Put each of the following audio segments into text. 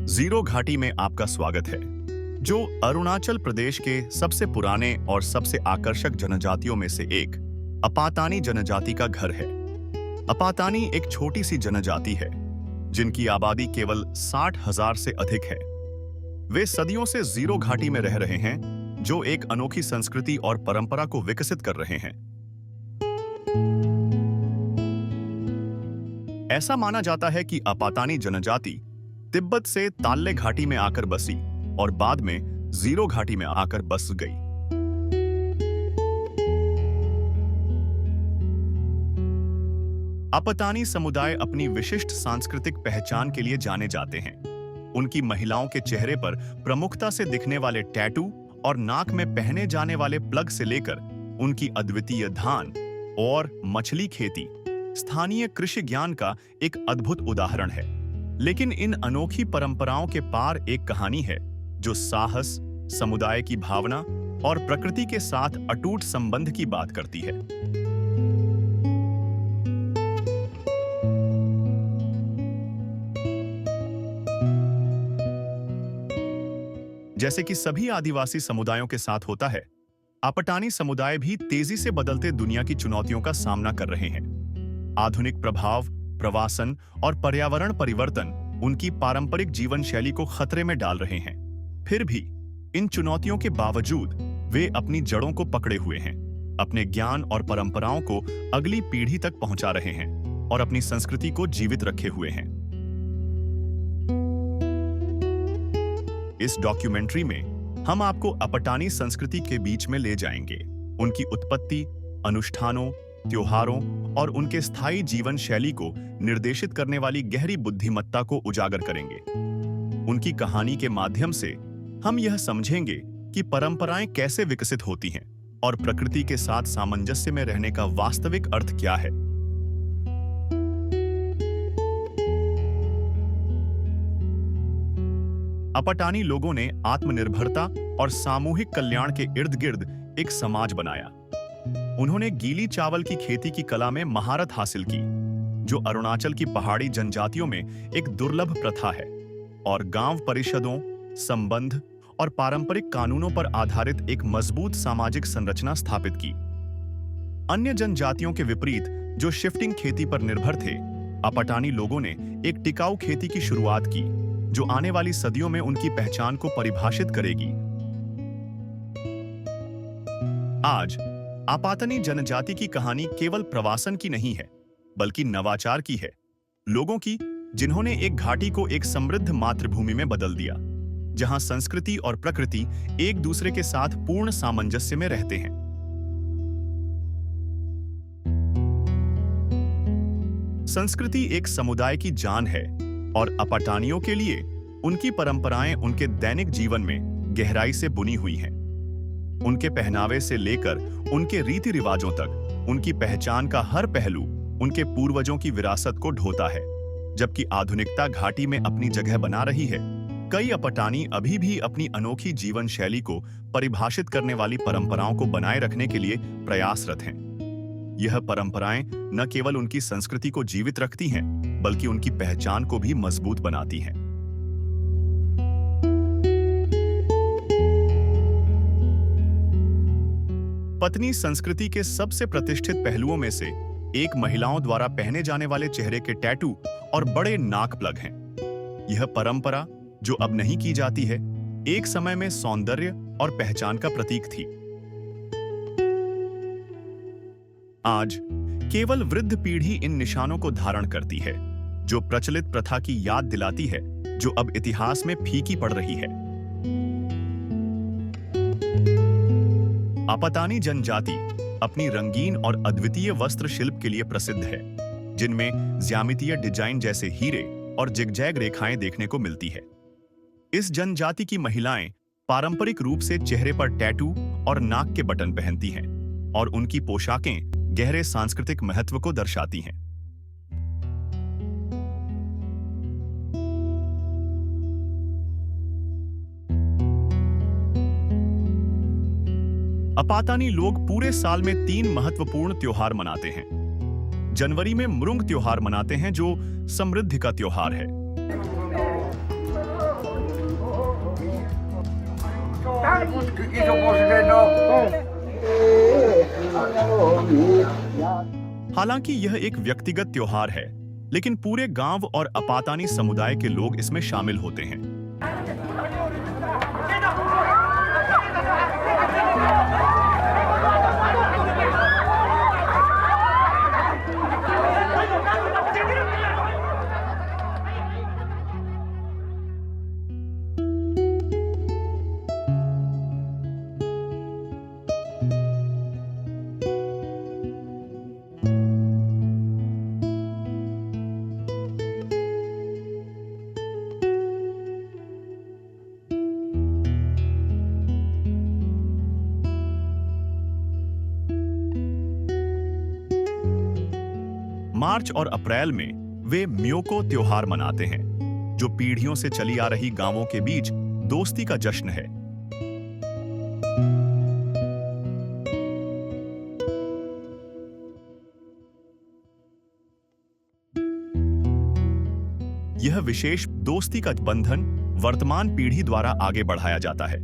Zero घाटी में आपका स्वागत है, जो अरुणाचल प्रदेश के सबसे पुराने और सबसे आकर्षक जनजातियों में से एक अपातानी जनजाति का घर है। अपातानी एक छोटी सी जनजाति है जिनकी आबादी केवल 60,000 से अधिक है। वे सदियों से जीरो घाटी में रह रहे हैं, जो एक अनोखी संस्कृति और परंपरा को विकसित कर रहे हैं। ऐसा माना जाता है कि अपातानी जनजाति तिब्बत से ताल्ले घाटी में आकर बसी और बाद में जीरो घाटी में आकर बस गई। अपातानी समुदाय अपनी विशिष्ट सांस्कृतिक पहचान के लिए जाने जाते हैं। उनकी महिलाओं के चेहरे पर प्रमुखता से दिखने वाले टैटू और नाक में पहने जाने वाले प्लग से लेकर उनकी अद्वितीय धान और मछली खेती स्थानीय कृषि ज्ञान का एक अद्भुत उदाहरण है। लेकिन इन अनोखी परंपराओं के पार एक कहानी है जो साहस, समुदाय की भावना और प्रकृति के साथ अटूट संबंध की बात करती है। जैसे कि सभी आदिवासी समुदायों के साथ होता है, अपातानी समुदाय भी तेजी से बदलते दुनिया की चुनौतियों का सामना कर रहे हैं। आधुनिक प्रभाव, प्रवासन और पर्यावरण परिवर्तन उनकी पारंपरिक जीवन शैली को खतरे में डाल रहे हैं। फिर भी इन चुनौतियों के बावजूद वे अपनी जड़ों को पकड़े हुए हैं, अपने ज्ञान और परंपराओं को अगली पीढ़ी तक पहुंचा रहे हैं और अपनी संस्कृति को जीवित रखे हुए हैं। इस डॉक्यूमेंट्री में हम आपको अपातानी संस्कृति के बीच में ले जाएंगे, उनकी उत्पत्ति, अनुष्ठानों, त्योहारों और उनके स्थायी जीवन शैली को निर्देशित करने वाली गहरी बुद्धिमत्ता को उजागर करेंगे। उनकी कहानी के माध्यम से हम यह समझेंगे कि परंपराएं कैसे विकसित होती हैं और प्रकृति के साथ सामंजस्य में रहने का वास्तविक अर्थ क्या है। अपातानी लोगों ने आत्मनिर्भरता और सामूहिक कल्याण के इर्द-गिर्द एक समाज बनाया। उन्होंने गीली चावल की खेती की कला में महारत हासिल की, जो अरुणाचल की पहाड़ी जनजातियों में एक दुर्लभ प्रथा है, और गांव परिषदों, संबंध और पारंपरिक कानूनों पर आधारित एक मजबूत सामाजिक संरचना स्थापित की। अन्य जनजातियों के विपरीत, जो शिफ्टिंग खेती पर निर्भर थे, अपातानी लोगों ने एक टिकाऊ खेती की शुरुआत की, जो आने वाली सदियों में उनकी पहचान को परिभाषित करेगी। आज अपातानी जनजाति की कहानी केवल प्रवासन की नहीं है, बल्कि नवाचार की है। लोगों की, जिन्होंने एक घाटी को एक समृद्ध मातृभूमि में बदल दिया, जहां संस्कृति और प्रकृति एक दूसरे के साथ पूर्ण सामंजस्य में रहते हैं। संस्कृति एक समुदाय की जान है और अपातानियों के लिए उनकी परंपराएं उनके दैनिक जीवन में गहराई से बुनी हुई हैं। उनके पहनावे से लेकर उनके रीति रिवाजों तक उनकी पहचान का हर पहलू उनके पूर्वजों की विरासत को ढोता है। जबकि आधुनिकता घाटी में अपनी जगह बना रही है, कई अपातानी अभी भी अपनी अनोखी जीवन शैली को परिभाषित करने वाली परंपराओं को बनाए रखने के लिए प्रयासरत हैं। यह परंपराएं न केवल उनकी संस्कृति को जीवित रखती हैं, बल्कि उनकी पहचान को भी मजबूत बनाती हैं। पत्नी संस्कृति के सबसे प्रतिष्ठित पहलुओं में से एक महिलाओं द्वारा पहने जाने वाले चेहरे के टैटू और बड़े नाक प्लग हैं। यह परंपरा, जो अब नहीं की जाती है, एक समय में सौंदर्य और पहचान का प्रतीक थी। आज केवल वृद्ध पीढ़ी इन निशानों को धारण करती है, जो प्रचलित प्रथा की याद दिलाती है, जो अब इतिहास में फीकी पड़ रही है। अपातानी जनजाति अपनी रंगीन और अद्वितीय वस्त्र शिल्प के लिए प्रसिद्ध है, जिनमें ज्यामितीय डिजाइन जैसे हीरे और जिगजैग रेखाएं देखने को मिलती है। इस जनजाति की महिलाएं पारंपरिक रूप से चेहरे पर टैटू और नाक के बटन पहनती हैं, और उनकी पोशाकें गहरे सांस्कृतिक महत्व को दर्शाती हैं। अपातानी लोग पूरे साल में 3 महत्वपूर्ण त्योहार मनाते हैं। जनवरी में मृंग त्योहार मनाते हैं, जो समृद्धि का त्योहार है। हालांकि यह एक व्यक्तिगत त्योहार है, लेकिन पूरे गांव और अपातानी समुदाय के लोग इसमें शामिल होते हैं। मार्च और अप्रैल में वे म्योको त्योहार मनाते हैं, जो पीढ़ियों से चली आ रही गांवों के बीच दोस्ती का जश्न है। यह विशेष दोस्ती का बंधन वर्तमान पीढ़ी द्वारा आगे बढ़ाया जाता है।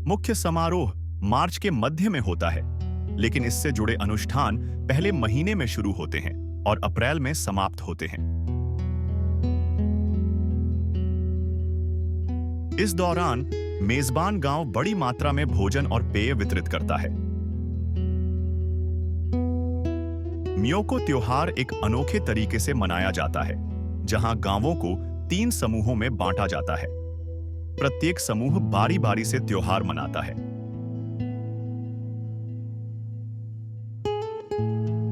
मुख्य समारोह मार्च के मध्य में होता है, लेकिन इससे जुड़े अनुष्ठान पहले महीने में शुरू होते हैं और अप्रैल में समाप्त होते हैं। इस दौरान मेजबान गांव बड़ी मात्रा में भोजन और पेय वितरित करता है। म्योको त्योहार एक अनोखे तरीके से मनाया जाता है, जहां गांवों को 3 समूहों में बांटा जाता है। प्रत्येक समूह बारी-बारी से त्योहार मनाता है।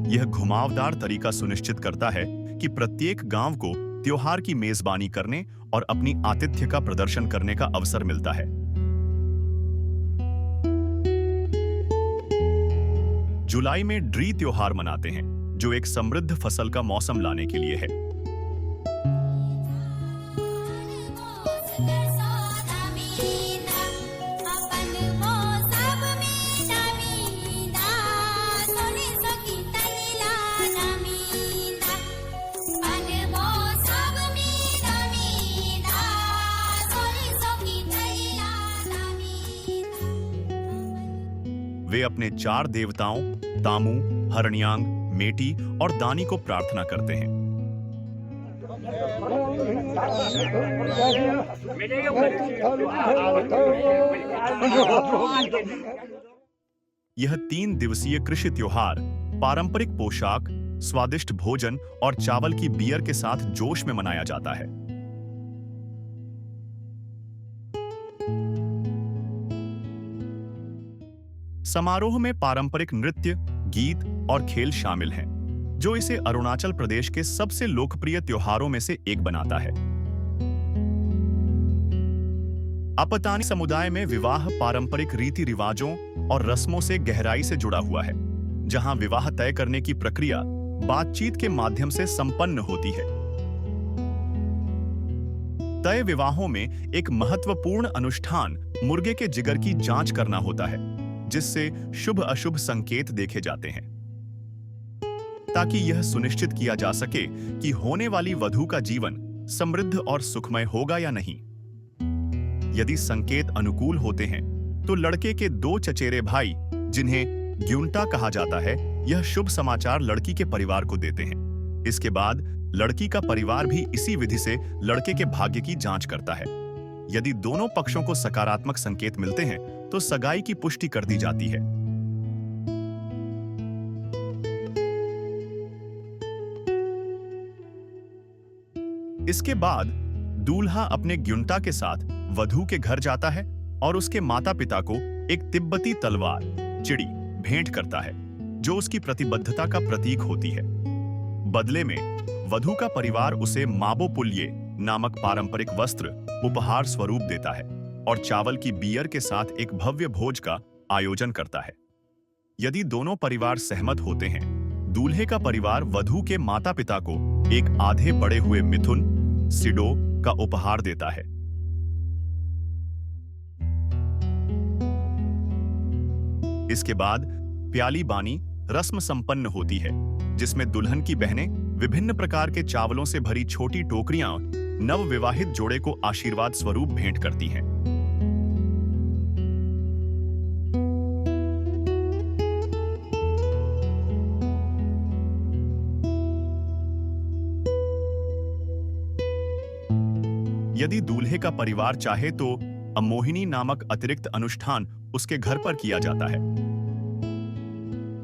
यह घुमावदार तरीका सुनिश्चित करता है कि प्रत्येक गांव को त्योहार की मेजबानी करने और अपनी आतिथ्य का प्रदर्शन करने का अवसर मिलता है। जुलाई में ड्री त्योहार मनाते हैं, जो एक समृद्ध फसल का मौसम लाने के लिए है। वे अपने 4 देवताओं तामू, हरणयांग, मेटी और दानी को प्रार्थना करते हैं। यह 3 दिवसीय कृषि त्योहार पारंपरिक पोशाक, स्वादिष्ट भोजन और चावल की बियर के साथ जोश में मनाया जाता है। समारोह में पारंपरिक नृत्य, गीत और खेल शामिल हैं, जो इसे अरुणाचल प्रदेश के सबसे लोकप्रिय त्योहारों में से एक बनाता है। अपतानी समुदाय में विवाह पारंपरिक रीति रिवाजों और रस्मों से गहराई से जुड़ा हुआ है, जहां विवाह तय करने की प्रक्रिया बातचीत के माध्यम से संपन्न होती है। तय विवाहों में एक महत्वपूर्ण अनुष्ठान मुर्गे के जिगर की जांच करना होता है, जिससे शुभ अशुभ संकेत देखे जाते हैं, ताकि यह सुनिश्चित किया जा सके कि होने वाली वधू का जीवन समृद्ध और सुखमय होगा या नहीं। यदि संकेत अनुकूल होते हैं, तो लड़के के 2 चचेरे भाई, जिन्हें ग्युंटा कहा जाता है, यह शुभ समाचार लड़की के परिवार को देते हैं। इसके बाद लड़की का परिवार भी इसी विधि से लड़के के भाग्य की जांच करता है। यदि दोनों पक्षों को सकारात्मक संकेत मिलते हैं, तो सगाई की पुष्टि कर दी जाती है। इसके बाद दूल्हा अपने ग्युंटा के साथ वधू के घर जाता है और उसके माता-पिता को एक तिब्बती तलवार चिड़ी भेंट करता है, जो उसकी प्रतिबद्धता का प्रतीक होती है। बदले में वधू का परिवार उसे माबो पुल्ये नामक पारंपरिक वस्त्र उपहार स्वरूप देता है और चावल की बियर के साथ एक भव्य भोज का आयोजन करता है। यदि दोनों परिवार सहमत होते हैं, दूल्हे का परिवार वधू के माता-पिता को एक आधे बड़े हुए मिथुन सिडो का उपहार देता है। इसके बाद प्याली बानी रस्म संपन्न होती है, जिसमें दुल्हन की बहनें विभिन्न प्रकार के चावलों से भरी छोटी टोकरियां नवविवाहित जोड़े को आशीर्वाद स्वरूप भेंट करती हैं। यदि दूल्हे का परिवार चाहे तो अमोहिनी नामक अतिरिक्त अनुष्ठान उसके घर पर किया जाता है,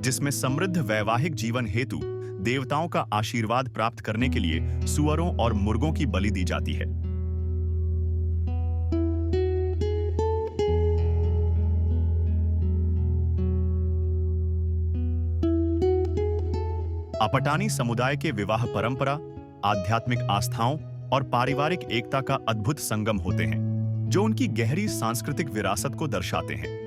जिसमें समृद्ध वैवाहिक जीवन हेतु देवताओं का आशीर्वाद प्राप्त करने के लिए सुअरों और मुर्गों की बलि दी जाती है। अपटानी समुदाय के विवाह परंपरा, आध्यात्मिक आस्थाओं और पारिवारिक एकता का अद्भुत संगम होते हैं, जो उनकी गहरी सांस्कृतिक विरासत को दर्शाते हैं।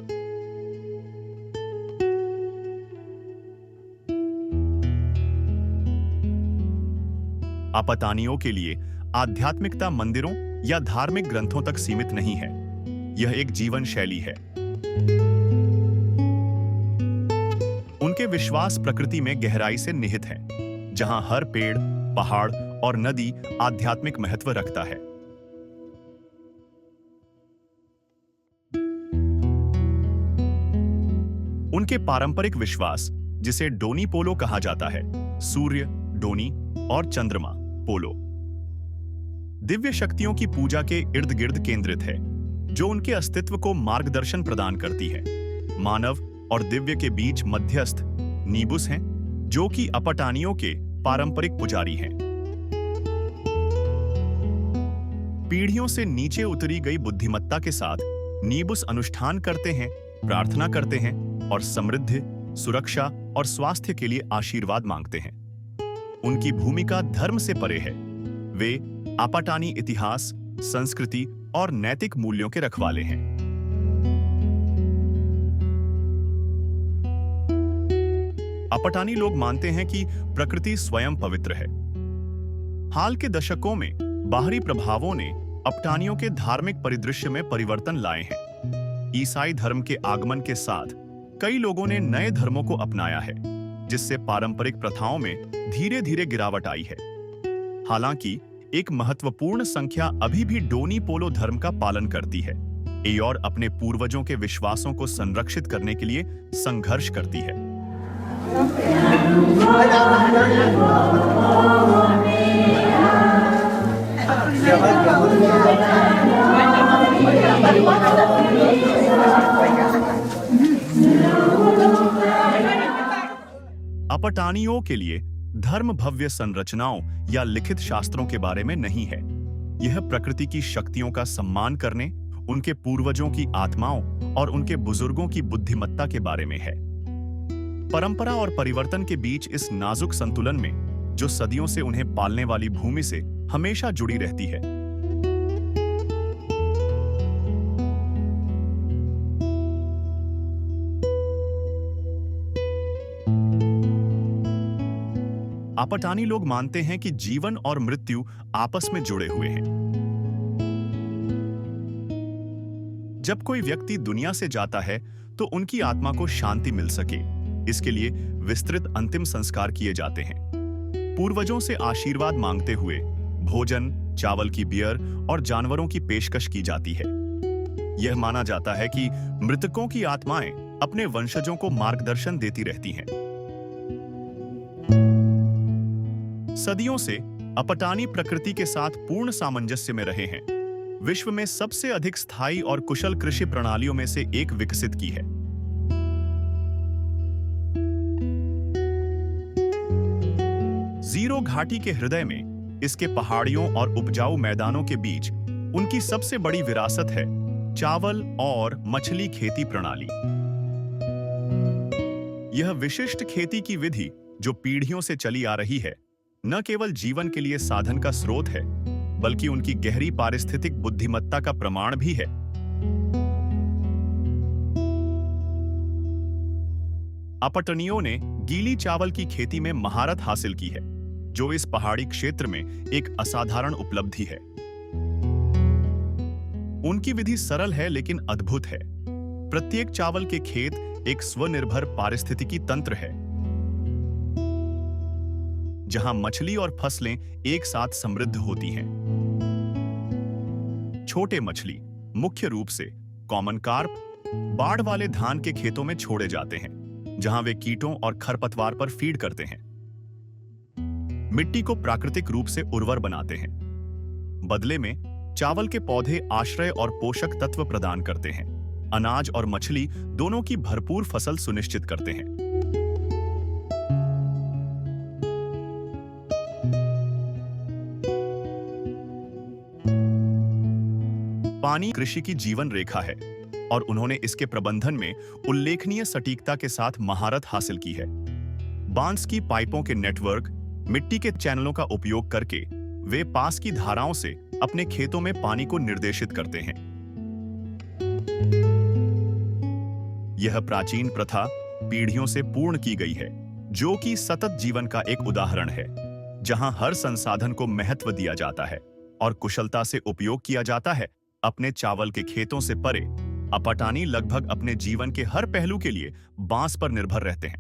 अपतानियों के लिए आध्यात्मिकता मंदिरों या धार्मिक ग्रंथों तक सीमित नहीं है। यह एक जीवन शैली है। उनके विश्वास प्रकृति में गहराई से निहित है, जहां हर पेड़, पहाड़ और नदी आध्यात्मिक महत्व रखता है। उनके पारंपरिक विश्वास, जिसे डोनी पोलो कहा जाता है, सूर्य, डोनी और चंद्रमा पोलो, दिव्य शक्तियों की पूजा के इर्द गिर्द केंद्रित है, जो उनके अस्तित्व को मार्गदर्शन प्रदान करती है। मानव और दिव्य के बीच मध्यस्थ नीबुस हैं, जो कि अपटानियों के पारंपरिक पुजारी हैं। पीढ़ियों से नीचे उतरी गई बुद्धिमत्ता के साथ नीबुस अनुष्ठान करते हैं, प्रार्थना करते हैं और समृद्धि, सुरक्षा और स्वास्थ्य के लिए आशीर्वाद मांगते हैं। उनकी भूमिका धर्म से परे है। वे अपटानी इतिहास, संस्कृति और नैतिक मूल्यों के रखवाले हैं। अपटानी लोग मानते हैं कि प्रकृति स्वयं पवित्र है। हाल के दशकों में बाहरी प्रभावों ने अपटानियों के धार्मिक परिदृश्य में परिवर्तन लाए हैं। ईसाई धर्म के आगमन के साथ कई लोगों ने नए धर्मों को अपनाया है, जिससे पारंपरिक प्रथाओं में धीरे-धीरे गिरावट आई है। हालांकि एक महत्वपूर्ण संख्या अभी भी डोनी पोलो धर्म का पालन करती है और अपने पूर्वजों के विश्वासों को संरक्षित करने के लिए संघर्ष करती है। अपटानियों के लिए धर्म भव्य संरचनाओं या लिखित शास्त्रों के बारे में नहीं है। यह प्रकृति की शक्तियों का सम्मान करने, उनके पूर्वजों की आत्माओं और उनके बुजुर्गों की बुद्धिमत्ता के बारे में है। परंपरा और परिवर्तन के बीच इस नाजुक संतुलन में, जो सदियों से उन्हें पालने वाली भूमि से हमेशा जुड़ी रहती है। अपटानी लोग मानते हैं कि जीवन और मृत्यु आपस में जुड़े हुए हैं। जब कोई व्यक्ति दुनिया से जाता है तो उनकी आत्मा को शांति मिल सके, इसके लिए विस्तृत अंतिम संस्कार किए जाते हैं। पूर्वजों से आशीर्वाद मांगते हुए भोजन, चावल की बियर और जानवरों की पेशकश की जाती है। यह माना जाता है कि मृतकों की आत्माएं अपने वंशजों को मार्गदर्शन देती रहती हैं। सदियों से अपटानी प्रकृति के साथ पूर्ण सामंजस्य में रहे हैं। विश्व में सबसे अधिक स्थायी और कुशल कृषि प्रणालियों में से एक विकसित की है। जीरो घाटी के हृदय में इसके पहाड़ियों और उपजाऊ मैदानों के बीच उनकी सबसे बड़ी विरासत है चावल और मछली खेती प्रणाली। यह विशिष्ट खेती की विधि, जो पीढ़ियों से चली आ रही है, न केवल जीवन के लिए साधन का स्रोत है, बल्कि उनकी गहरी पारिस्थितिक बुद्धिमत्ता का प्रमाण भी है। अपटनियों ने गीली चावल की खेती में महारत हासिल की है, जो इस पहाड़ी क्षेत्र में एक असाधारण उपलब्धि है। उनकी विधि सरल है लेकिन अद्भुत है। प्रत्येक चावल के खेत एक स्वनिर्भर पारिस्थितिकी तंत्र है, जहां मछली और फसलें एक साथ समृद्ध होती हैं। छोटे मछली, मुख्य रूप से कॉमन कार्प, बाढ़ वाले धान के खेतों में छोड़े जाते हैं, जहां वे कीटों और खरपतवार पर फीड करते हैं। मिट्टी को प्राकृतिक रूप से उर्वर बनाते हैं। बदले में चावल के पौधे आश्रय और पोषक तत्व प्रदान करते हैं। अनाज और मछली दोनों की भरपूर फसल सुनिश्चित करते हैं। पानी कृषि की जीवन रेखा है और उन्होंने इसके प्रबंधन में उल्लेखनीय सटीकता के साथ महारत हासिल की है। बांस की पाइपों के नेटवर्क, मिट्टी के चैनलों का उपयोग करके वे पास की धाराओं से अपने खेतों में पानी को निर्देशित करते हैं। यह प्राचीन प्रथा पीढ़ियों से पूर्ण की गई है, जो कि सतत जीवन का एक उदाहरण है, जहां हर संसाधन को महत्व दिया जाता है और कुशलता से उपयोग किया जाता है। अपने चावल के खेतों से परे, अपटानी लगभग अपने जीवन के हर पहलू के लिए बांस पर निर्भर रहते हैं।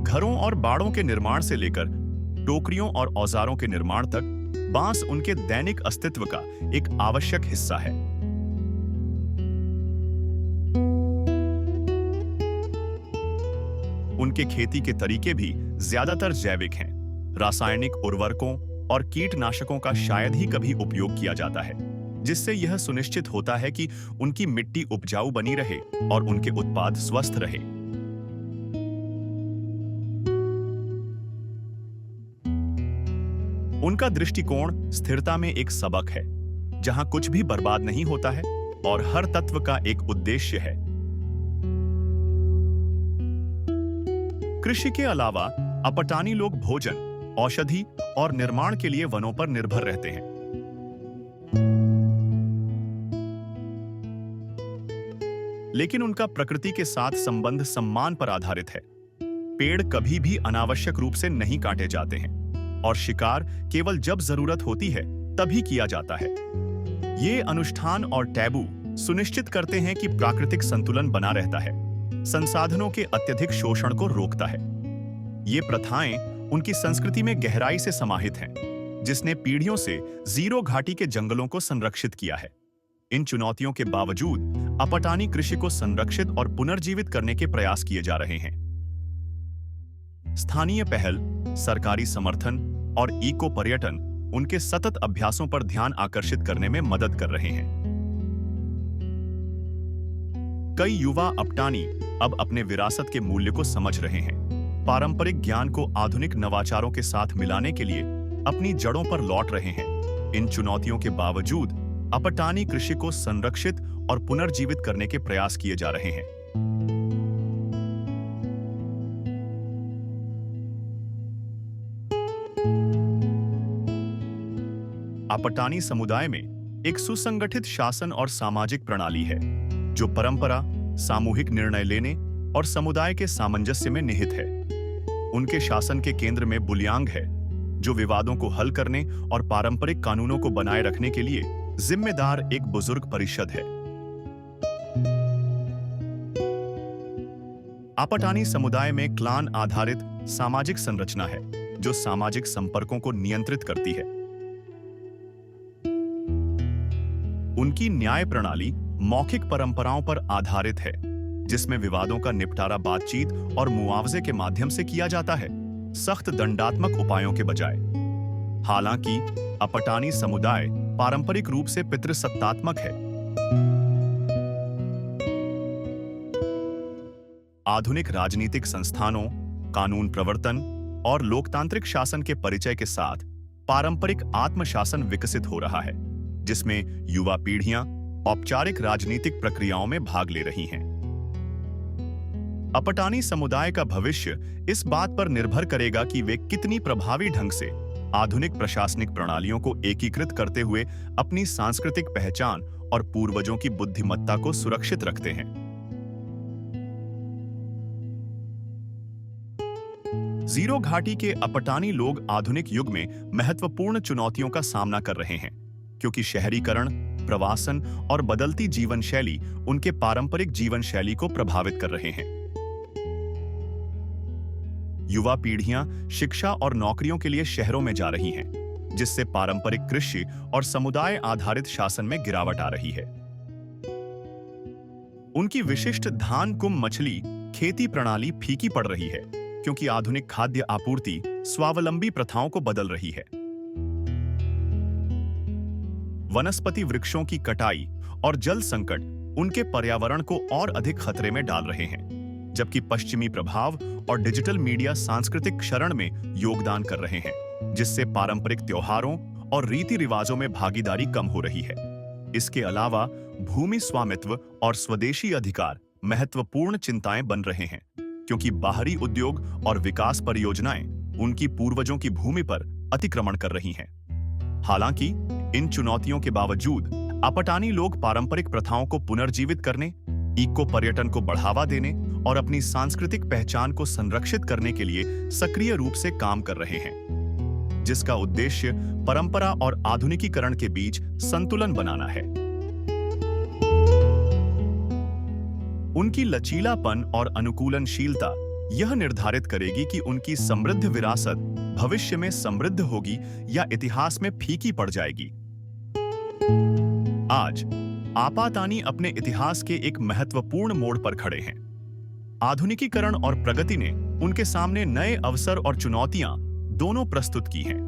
घरों और बाड़ों के निर्माण से लेकर टोकरियों और औजारों के निर्माण तक बांस उनके दैनिक अस्तित्व का एक आवश्यक हिस्सा है। उनके खेती के तरीके भी ज्यादातर जैविक हैं। रासायनिक उर्वरकों और कीटनाशकों का शायद ही कभी उपयोग किया जाता है, जिससे यह सुनिश्चित होता है कि उनकी मिट्टी उपजाऊ बनी रहे और उनके उत्पाद स्वस्थ रहे। उनका दृष्टिकोण स्थिरता में एक सबक है, जहां कुछ भी बर्बाद नहीं होता है और हर तत्व का एक उद्देश्य है। कृषि के अलावा अपटानी लोग भोजन, औषधि और निर्माण के लिए वनों पर निर्भर रहते हैं। लेकिन उनका प्रकृति के साथ संबंध सम्मान पर आधारित है। पेड़ कभी भी अनावश्यक रूप से नहीं काटे जाते हैं और शिकार केवल जब जरूरत होती है तभी किया जाता है। ये अनुष्ठान और टैबू सुनिश्चित करते हैं कि प्राकृतिक संतुलन बना रहता है, संसाधनों के अत्यधिक शोषण को रोकता है। ये प्रथाएं उनकी संस्कृति में गहराई से समाहित हैं, जिसने पीढ़ियों से जीरो घाटी के जंगलों को संरक्षित किया है। इन चुनौतियों के बावजूद अपटानी कृषि को संरक्षित और पुनर्जीवित करने के प्रयास किए जा रहे हैं। स्थानीय पहल, सरकारी समर्थन और इको पर्यटन उनके सतत अभ्यासों पर ध्यान आकर्षित करने में मदद कर रहे हैं। कई युवा अपटानी अब अपने विरासत के मूल्य को समझ रहे हैं, पारंपरिक ज्ञान को आधुनिक नवाचारों के साथ मिलाने के लिए अपनी जड़ों पर लौट रहे हैं। इन चुनौतियों के बावजूद अपटानी कृषि को संरक्षित और पुनर्जीवित करने के प्रयास किए जा रहे हैं। अपटानी समुदाय में एक सुसंगठित शासन और सामाजिक प्रणाली है, जो परंपरा, सामूहिक निर्णय लेने और समुदाय के सामंजस्य में निहित है। उनके शासन के केंद्र में बुलियांग है, जो विवादों को हल करने और पारंपरिक कानूनों को बनाए रखने के लिए जिम्मेदार एक बुजुर्ग परिषद है। अपटानी समुदाय में क्लान आधारित सामाजिक संरचना है, जो सामाजिक संपर्कों को नियंत्रित करती है। उनकी न्याय प्रणाली मौखिक परंपराओं पर आधारित है, जिसमें विवादों का निपटारा बातचीत और मुआवजे के माध्यम से किया जाता है, सख्त दंडात्मक उपायों के बजाय। हालांकि अपटानी समुदाय पारंपरिक रूप से पितृसत्तात्मक है। आधुनिक राजनीतिक संस्थानों, कानून प्रवर्तन और लोकतांत्रिक शासन के परिचय के साथ पारंपरिक आत्मशासन विकसित हो रहा है, जिसमें युवा पीढ़ियां औपचारिक राजनीतिक प्रक्रियाओं में भाग ले रही हैं। अपटानी समुदाय का भविष्य इस बात पर निर्भर करेगा कि वे कितनी प्रभावी ढंग से आधुनिक प्रशासनिक प्रणालियों को एकीकृत करते हुए अपनी सांस्कृतिक पहचान और पूर्वजों की बुद्धिमत्ता को सुरक्षित रखते हैं। जीरो घाटी के अपटानी लोग आधुनिक युग में महत्वपूर्ण चुनौतियों का सामना कर रहे हैं, क्योंकि शहरीकरण, प्रवासन और बदलती जीवन शैली उनके पारंपरिक जीवन शैली को प्रभावित कर रहे हैं। युवा पीढ़ियां शिक्षा और नौकरियों के लिए शहरों में जा रही हैं, जिससे पारंपरिक कृषि और समुदाय आधारित शासन में गिरावट आ रही है। उनकी विशिष्ट धान कुम मछली खेती प्रणाली फीकी पड़ रही है, क्योंकि आधुनिक खाद्य आपूर्ति स्वावलंबी प्रथाओं को बदल रही है। वनस्पति वृक्षों की कटाई और जल संकट उनके पर्यावरण को और अधिक खतरे में डाल रहे हैं, जबकि पश्चिमी प्रभाव और डिजिटल मीडिया सांस्कृतिक क्षरण में योगदान कर रहे हैं, जिससे पारंपरिक त्योहारों और रीति रिवाजों में भागीदारी कम हो रही है। इसके अलावा भूमि स्वामित्व और स्वदेशी अधिकार महत्वपूर्ण चिंताएं बन रहे हैं, क्योंकि बाहरी उद्योग और विकास परियोजनाएं उनकी पूर्वजों की भूमि पर अतिक्रमण कर रही हैं। हालांकि इन चुनौतियों के बावजूद अपटानी लोग पारंपरिक प्रथाओं को पुनर्जीवित करने, इको पर्यटन को बढ़ावा देने और अपनी सांस्कृतिक पहचान को संरक्षित करने के लिए सक्रिय रूप से काम कर रहे हैं, जिसका उद्देश्य परंपरा और आधुनिकीकरण के बीच संतुलन बनाना है। उनकी लचीलापन और अनुकूलनशीलता यह निर्धारित करेगी कि उनकी समृद्ध विरासत भविष्य में समृद्ध होगी या इतिहास में फीकी पड़ जाएगी। आज आपातानी अपने इतिहास के एक महत्वपूर्ण मोड़ पर खड़े हैं। आधुनिकीकरण और प्रगति ने उनके सामने नए अवसर और चुनौतियां दोनों प्रस्तुत की हैं।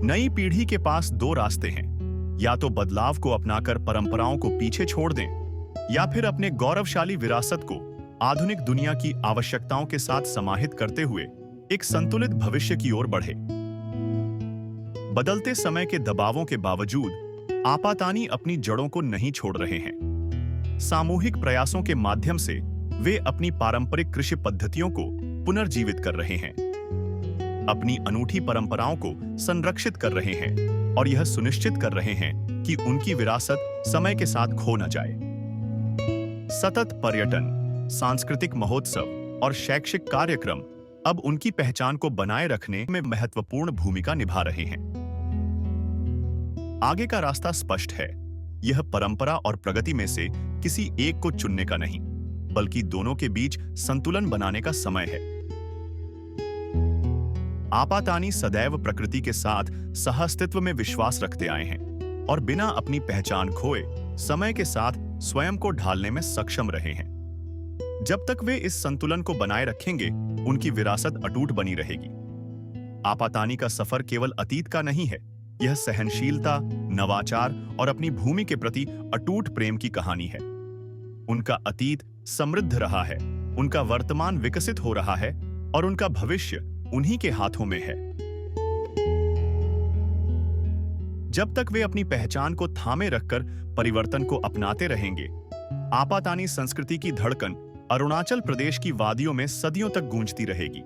नई पीढ़ी के पास दो रास्ते हैं, या तो बदलाव को अपनाकर परंपराओं को पीछे छोड़ दें, या फिर अपने गौरवशाली विरासत को आधुनिक दुनिया की आवश्यकताओं के साथ समाहित करते हुए एक संतुलित भविष्य की ओर बढ़े। बदलते समय के दबावों के बावजूद आपातानी अपनी जड़ों को नहीं छोड़ रहे हैं। सामूहिक प्रयासों के माध्यम से वे अपनी पारंपरिक कृषि पद्धतियों को पुनर्जीवित कर रहे हैं, अपनी अनूठी परंपराओं को संरक्षित कर रहे हैं और यह सुनिश्चित कर रहे हैं कि उनकी विरासत समय के साथ खो न जाए। सतत पर्यटन, सांस्कृतिक महोत्सव और शैक्षिक कार्यक्रम अब उनकी पहचान को बनाए रखने में महत्वपूर्ण भूमिका निभा रहे हैं। आगे का रास्ता स्पष्ट है। यह परंपरा और प्रगति में से किसी एक को चुनने का नहीं, बल्कि दोनों के बीच संतुलन बनाने का समय है। आपातानी सदैव प्रकृति के साथ सहअस्तित्व में विश्वास रखते आए हैं और बिना अपनी पहचान खोए समय के साथ स्वयं को ढालने में सक्षम रहे हैं। जब तक वे इस संतुलन को बनाए रखेंगे, उनकी विरासत अटूट बनी रहेगी। आपातानी का सफर केवल अतीत का नहीं है, यह सहनशीलता, नवाचार और अपनी भूमि के प्रति अटूट प्रेम की कहानी है। उनका अतीत समृद्ध रहा है, उनका वर्तमान विकसित हो रहा है और उनका भविष्य उन्हीं के हाथों में है। जब तक वे अपनी पहचान को थामे रखकर परिवर्तन को अपनाते रहेंगे, आपातानी संस्कृति की धड़कन अरुणाचल प्रदेश की वादियों में सदियों तक गूंजती रहेगी।